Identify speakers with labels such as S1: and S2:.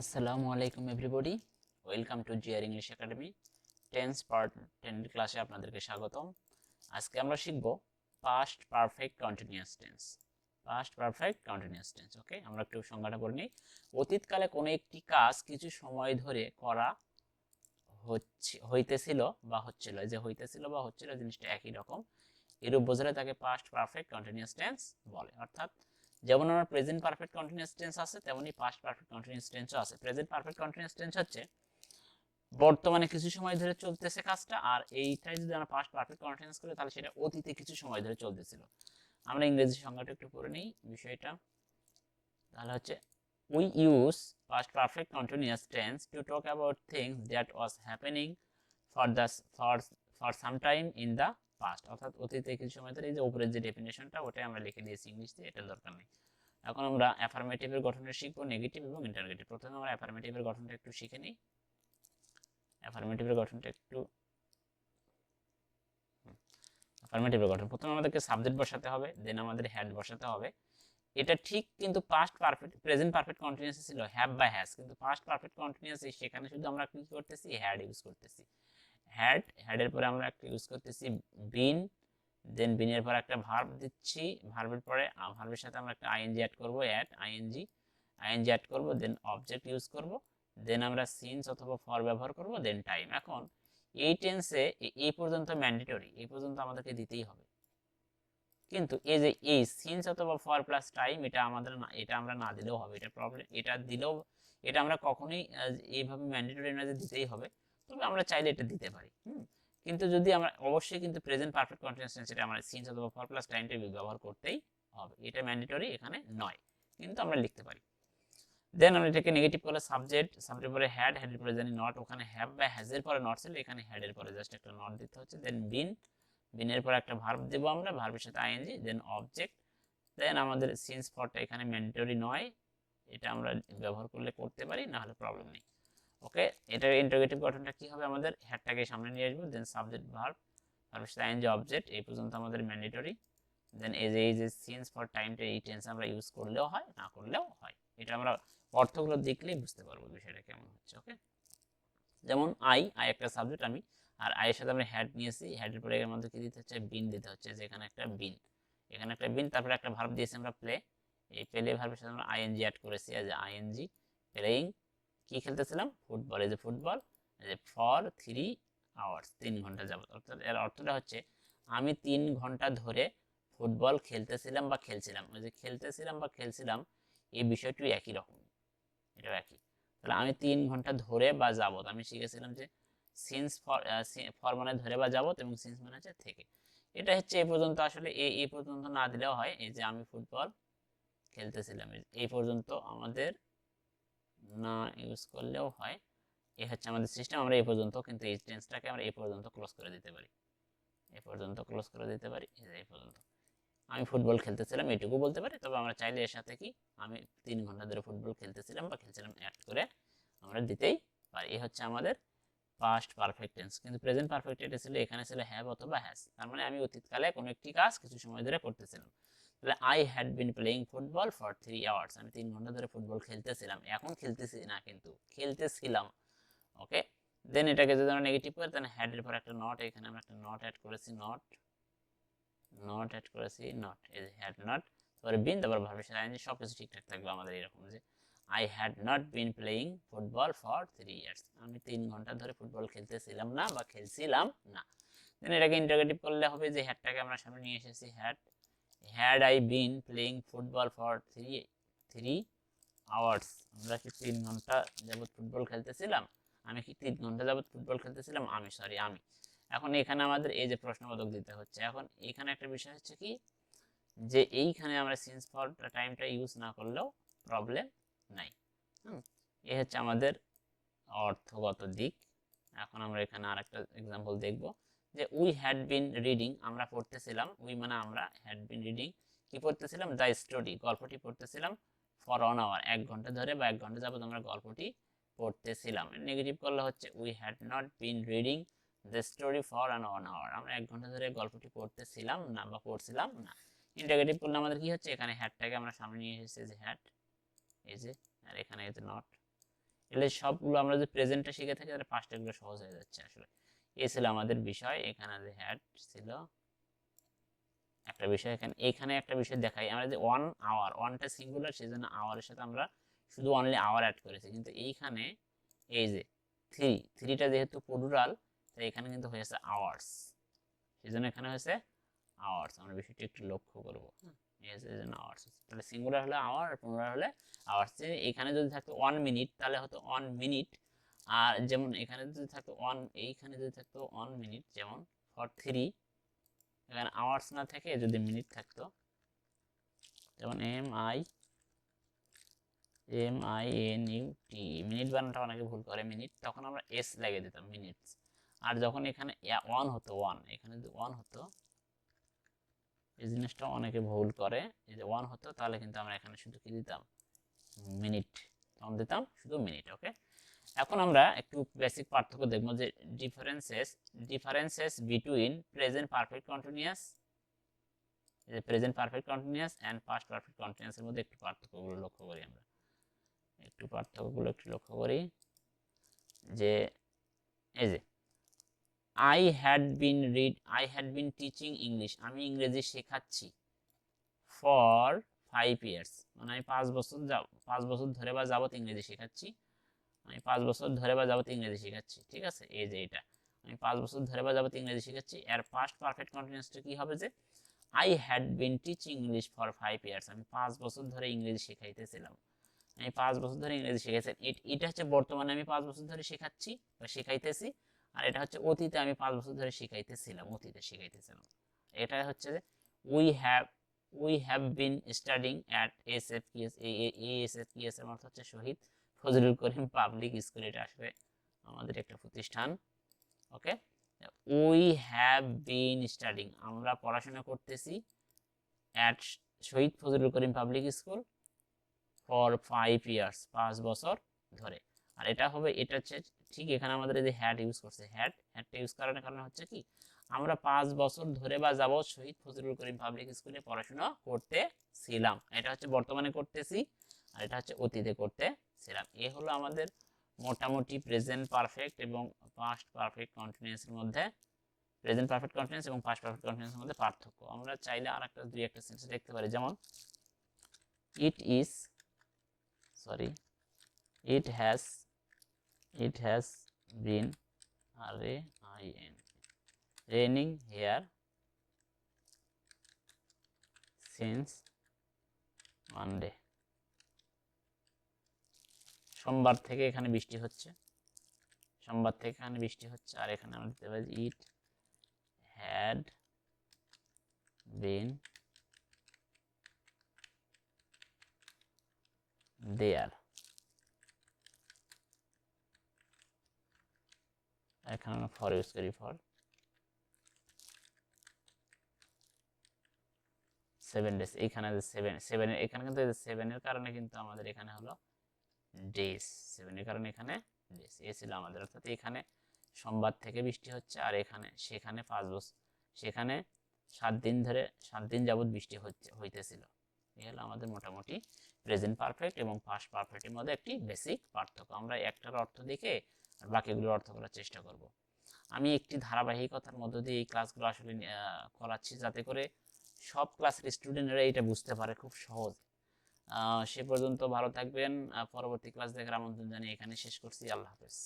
S1: আসসালামু আলাইকুম everybody, welcome to GR English Academy. Tense part 10 ক্লাসে আপনাদেরকে স্বাগতম। আজকে আমরা শিখব past perfect continuous tense. Past perfect continuous tense. Okay, আমরা একটু সংজ্ঞাটা করে নিই। অতীতকালে কোনো একটি কাজ কিছু সময় ধরে করা হইতেছিল বা হচ্ছিল, যে হইতেছিল বা হচ্ছিল জিনিসটা একই রকম, এরূপ বোঝালে তাকে পাস্ট পারফেক্ট কন্টিনিউয়াস টেন্স বলে। অর্থাৎ যেমন আমার প্রেজেন্ট পারফেক্ট কন্টিনিউয়াস টেন্স আছে, তেমনি পাস্ট পারফেক্ট কন্টিনিউয়াস টেন্সও আছে। প্রেজেন্ট পারফেক্ট কন্টিনিউয়াস টেন্স হচ্ছে বর্তমানে কিছু সময় ধরে চলতেছে কাজটা, আর এইটাই যদি আমরা পাস্ট পারফেক্ট কন্টিনিউয়াস করি তাহলে সেটা অতীতে কিছু সময় ধরে চলতেছিল। আমরা ইংরেজি সংজ্ঞাটা একটু পড়ে নিই বিষয়টা। তাহলে হচ্ছে we use past perfect continuous tense to talk about things that was happening for the for for some time in the past। অর্থাৎ অতীতে কিছু সময় ধরে, এই যে উপরের যে ডেফিনেশনটা ওটাই আমরা লিখে দিয়েছি ইংলিশে, এটা দরকার নেই। এখন আমরা অ্যাফার্মেটিভের গঠনটা শিখবো, নেগেটিভ এবং ইন্টারোগেটিভ। প্রথমে আমরা অ্যাফার্মেটিভের গঠনটা একটু শিখে নিই। অ্যাফার্মেটিভের গঠনটা একটু অ্যাফার্মেটিভের গঠন, প্রথমে আমাদেরকে সাবজেক্ট বসাতে হবে, দেন আমাদের হ্যাড বসাতে হবে। এটা ঠিক কিন্তু past perfect present perfect continuous ছিল হ্যাভ বা হ্যাজ, কিন্তু পাস্ট পারফেক্ট কন্টিনিউয়াস সেখানে শুধু আমরা কি করতেছি, হ্যাড ইউজ করতেছি। হ্যাডের পরে আমরা একটা ইউজ করতেছি বিন, দেন বিনের পরে একটা ভার্ব দিচ্ছি, ভার্বের পরে ভার্বের সাথে আমরা একটা আইএনজি অ্যাড করব, আইএনজি অ্যাড করব, দেন অবজেক্ট ইউজ করব, দেন আমরা সিন্স অথবা ফর ব্যবহার করব, দেন টাইম। এখন এই টেন্সে এই পর্যন্ত ম্যান্ডেটরি, এই পর্যন্ত আমাদেরকে দিতেই হবে। কিন্তু এই যে এই সিন্স অথবা ফর প্লাস টাইম, এটা আমাদের না, এটা আমরা না দিলেও হবে, এটা প্রবলেম। এটা দিলেও, এটা আমরা কখনোই এইভাবে ম্যান্ডেটরি না যে দিতেই হবে, তবে আমরা চাইলে এটা দিতে পারি। কিন্তু যদি আমরা অবশ্যই কিন্তু প্রেজেন্ট পারফেক্ট কন্টিনিউয়াস টেন্স, এটা আমরা সিন্স অথবা ফর প্লাস টাইমটা ব্যবহার করতেই হবে, এটা ম্যান্ডেটরি এখানে নয়, কিন্তু আমরা লিখতে পারি। দেন আমরা এটাকে নেগেটিভ করলে সাবজেক্ট, সাবজেক্টের পরে হ্যাড, হেডের পরে জানি নট, ওখানে হ্যাভ বা হ্যাজের পরে নট ছিল, এখানে হেডের পরে জাস্ট একটা নট দিতে হচ্ছে। দেন বিন, বিনের পরে একটা ভার্ব দেব আমরা, ভার্বের সাথে আইএনজি, দেন অবজেক্ট। দেন আমাদের সিন্স ফরটা এখানে ম্যান্ডেটরি নয়, এটা আমরা ব্যবহার করলে করতে পারি, না হলে প্রবলেম নেই। ওকে, এটার ইন্টারোগেটিভ গঠনটা কি হবে, আমাদের হ্যাডটাকে সামনে নিয়ে আসবো, দেন সাবজেক্ট ভার্ব, ভার্বের সাথে আইএনজি অবজেক্ট, এই পর্যন্ত আমাদের ম্যান্ডেটরি। দেন এই যে সিন্স ফর টাইমটা এই টেন্স আমরা ইউজ করলেও হয়, না করলেও হয়, এটা আমরা অর্থগুলো দেখলেই বুঝতে পারবো বিষয়টা কেমন হচ্ছে। ওকে, যেমন আই একটা সাবজেক্ট, আমি আর আয়ের সাথে আমরা হ্যাড নিয়েছি, হেডের পরে এর মধ্যে কি দিতে হচ্ছে, বিন দিতে হচ্ছে, যে এখানে একটা বিন, এখানে একটা বিন, তারপরে একটা ভার্ব দিয়েছি আমরা প্লে, এই প্লে ভার্বের সাথে আমরা আইএনজি অ্যাড করেছি, এই যে আইএনজি প্লেইং, কি খেলতেছিলাম, ফুটবল, এই যে ফুটবল, এই যে ফর 3 আওয়ার্স, 3 ঘন্টা যাবত। অর্থাৎ এর অর্থটা হচ্ছে আমি 3 ঘন্টা ধরে ফুটবল খেলতেছিলাম বা খেলছিলাম। ওই যে খেলতেছিলাম বা খেলছিলাম, এই বিষয়টি একই রকম, এটাও একই। তাহলে আমি 3 ঘন্টা ধরে বা যাবত, আমি শিখেছিলাম যে সিন্স ফর মানে ধরে বা যাবত, এবং সিন্স মানে হচ্ছে থেকে। এটা হচ্ছে এই পর্যন্ত, আসলে এই পর্যন্ত না দিলেও হয়, এই যে আমি ফুটবল খেলতেছিলাম, এই পর্যন্ত আমাদের না ইউজ করলেও হয়। এই হচ্ছে আমাদের সিস্টেম, আমরা এই পর্যন্ত, কিন্তু এই টেন্সটাকে আমরা এই পর্যন্ত ক্লোজ করে দিতে পারি, এই পর্যন্ত ক্লোজ করে দিতে পারি, এই পর্যন্ত আমি ফুটবল খেলতেছিলাম এটুকু বলতে পারি। তবে আমরা চাইলে এর সাথে কি আমি 3 ঘন্টা ধরে ফুটবল খেলতেছিলাম বা খেলছিলাম অ্যাড করে আমরা দিতেই পারি। এই হচ্ছে আমাদের পাস্ট পারফেক্ট টেন্স। কিন্তু প্রেজেন্ট পারফেক্ট টেন্স ছিল, এখানে ছিল হ্যাভ অথবা হ্যাজ, তার মানে আমি অতীতকালে কোনো একটি কাজ কিছু সময় ধরে করতেছিলাম। তাহলে I had been playing football for 3 hours, আমি 3 ঘন্টা ধরে ফুটবল খেলতেছিলাম, এখন খেলতেছি না কিন্তু খেলতেছিলাম। ওকে, দেন এটাকে যদি আমরা নেগেটিভ করি, তাহলে হ্যাড এর পর একটা নট, এখানে আমরা একটা নট অ্যাড করেছি, নট অ্যাড করেছি, নট, এই যে হ্যাড নট, তারপরে বিন, তারপর ভার্বের সাথে আইএনজি, সবকিছু ঠিকঠাক থাকবে আমাদের। এরকম যে I had not been playing football for 3 years, আমি 3 ঘন্টা ধরে ফুটবল খেলতেছিলাম না বা খেলছিলাম না। দেন এটাকে ইন্টারোগেটিভ করলে হবে যে হ্যাডটাকে আমরা সামনে নিয়ে এসেছি, had I been playing football for 3 hours, আমরা কি 3 ঘন্টা যাবত ফুটবল খেলতেছিলাম, আমি কি 3 ঘন্টা যাবত ফুটবল খেলতেছিলাম, আমি এখন এখানে আমাদের এই যে প্রশ্নবোধক দিতে হচ্ছে। এখন এখানে একটা বিষয় হচ্ছে কি, যে এইখানে আমরা সিন্স ফর টাইমটা ইউজ না করলেও প্রবলেম নাই। এই হচ্ছে আমাদের অর্থগত দিক। এখন আমরা এখানে আরেকটা এক্সাম্পল দেখব, যে উই হ্যাড বিন রিডিং, আমরা পড়তেছিলাম, উই মানে আমরা, হ্যাড বিন রিডিং কি পড়তেছিলাম, দ্য স্টোরি, গল্পটি পড়তেছিলাম, ফর 1 আওয়ার, 1 ঘন্টা ধরে বা 1 ঘন্টা যাবত আমরা গল্পটি পড়তেছিলাম। নেগেটিভ করলে হচ্ছে we had not been reading the story for 1 hour, আমরা 1 ঘন্টা ধরে গল্পটি পড়তেছিলাম না বা পড়ছিলাম না। ইন্টারোগেটিভ করলে আমাদের কি হচ্ছে, এখানে হ্যাডটাকে আমরা সামনে নিয়ে এসেছি, যে হ্যাড, এই যে, আর এখানে এই যে নট, এলে সবগুলো আমরা যদি প্রেজেন্টটা শিখে থাকি তাহলে পাস্ট এগুলো সহজ হয়ে যাচ্ছে আসলে। এই ছিল আমাদের বিষয়। এখানে যে হ্যাড ছিল একটা বিষয়, এখানে একটা বিষয় দেখাই, আমরা যে 1 আওয়ার, 1টা সিঙ্গুলার, সেজন্য আওয়ারের সাথে আমরা শুধু অনলি আওয়ার অ্যাড করেছি, কিন্তু এইখানে এই যে 3টা যেহেতু প্লুরাল, তাই এখানে কিন্তু হয়েছে আওয়ার্স, সেজন্য এখানে হয়েছে আওয়ার্স। আমরা বিষয়টি একটু লক্ষ্য করব। এই জন্য আওয়ার্স, তাহলে সিঙ্গুলার হলে আওয়ার আর প্লুরাল হলে আওয়ার্স। এখানে যদি থাকতো 1 মিনিট তাহলে হতো 1 মিনিট, আর যেমন এখানে যদি থাকতো 1, এইখানে যদি থাকতো 1 মিনিট, যেমন ফর 3, এখানে আওয়ার্স না থেকে যদি মিনিট থাকতো, যেমন MINUT, মিনিট বানানটা অনেকে ভুল করে মিনিট, তখন আমরা এস লাগিয়ে দিতাম মিনিটস। আর যখন এখানে 1 হতো, 1 এখানে যদি 1 হতো, এই জিনিসটা অনেকে ভুল করে, এই যে 1 হতো তাহলে কিন্তু আমরা এখানে শুধু কি দিতাম, মিনিট, তখন দিতাম শুধু মিনিট। ওকে, এখন আমরা একটু বেসিক পার্থক্য দেখব, যে differences between present perfect continuous, present perfect continuous and past perfect continuous এর মধ্যে একটু পার্থক্যগুলো লক্ষ্য করি। আমরা একটু পার্থক্যগুলো একটু লক্ষ্য করি, যে এই যে I had been teaching English, আমি ইংরেজি শেখাচ্ছি, ফর 5 ইয়ার্স, মানে আমি 5 বছর ধরে বা যাবত ইংরেজি শেখাচ্ছি, আমি 5 বছর ধরে বা যাবত ইংরেজি শেখাচ্ছি, ঠিক আছে। এই যে এটা আমি 5 বছর ধরে বা যাবত ইংরেজি শেখাচ্ছি, এর পাস্ট পারফেক্ট কন্টিনিউয়াসটা কি হবে, যে I had been teaching English for 5 years, আমি 5 বছর ধরে ইংরেজি শেখাইতেছিলাম, আমি 5 বছর ধরে ইংরেজি শিখেছি। এটা হচ্ছে বর্তমানে আমি 5 বছর ধরে শেখাচ্ছি বা শেখাইতেছি, আর এটা হচ্ছে অতীতে আমি 5 বছর ধরে শিখাইতেছিলাম, অতীতে শিখাইতেছিলাম। এটা হচ্ছে যে we have been studying at SFKS, এই এসএফকিএস এর অর্থ হচ্ছে শহীদ ফজলুল করিম পাবলিক স্কুল, এটা আসলে আমাদের একটা প্রতিষ্ঠান। Okay, we have been studying, আমরা পড়াশোনা করতেছি, at Shahid Fazlul Karim public school for 5 years, 5 বছর ধরে। আর এটা হবে, এটা হচ্ছে ঠিক এখানে আমাদের এই যে হ্যাড ইউজ করছে, হ্যাডটা ইউজ করার কারণে হচ্ছে কি, আমরা 5 বছর ধরে বা যাবত শহীদ ফজলুল করিম পাবলিক স্কুলে পড়াশোনা করতেছিলাম, এটা হচ্ছে বর্তমানে করতেছি, আর এটা হচ্ছে অতীতে করতেছিলাম। এ হলো আমাদের মোটামুটি প্রেজেন্ট পারফেক্ট এবং পাস্ট পারফেক্ট কন্টিনিউয়াসের মধ্যে, প্রেজেন্ট পারফেক্ট কন্টিনিউয়াস এবং পাস্ট পারফেক্ট কন্টিনিউয়াসের মধ্যে পার্থক্য। আমরা চাইলে আরেকটা দুই একটা সেন্টেন্স দেখতে পারি, যেমন it has been raining here since Monday, সোমবার থেকে এখানে বৃষ্টি হচ্ছে, সোমবার থেকে এখানে বৃষ্টি হচ্ছে। আর এখানে আমরা দিতে পারি it had been there, এখানে আমরা ফর ইউজ করি, ফর 7 days, এখানে যে 7 এখানে কিন্তু 7 এর কারণে কিন্তু আমাদের এখানে হলো ডেজ, 7 এর কারণে এখানে ডেজ, এ ছিল আমাদের, অর্থাৎ এখানে সোমবার থেকে বৃষ্টি হচ্ছে, আর এখানে সেখানে 5 বছর, সেখানে 7 দিন যাবত বৃষ্টি হইতেছিল। এই হলো আমাদের মোটামুটি প্রেজেন্ট পারফেক্ট এবং পাস্ট পারফেক্টের মধ্যে একটি বেসিক পার্থক্য। আমরা একটার অর্থ দেখে আর বাকিগুলোর অর্থ করার চেষ্টা করব। আমি একটি ধারাবাহিকতার মধ্য দিয়ে এই ক্লাসগুলো আসলে করাচ্ছি, যাতে করে সব ক্লাসের স্টুডেন্টরা এটা বুঝতে পারে খুব সহজ। সে পর্যন্ত ভালো থাকবেন, পরবর্তী ক্লাস দেখার আমন্ত্রণ জানিয়ে এখানে শেষ করছি। আল্লাহ হাফেজ।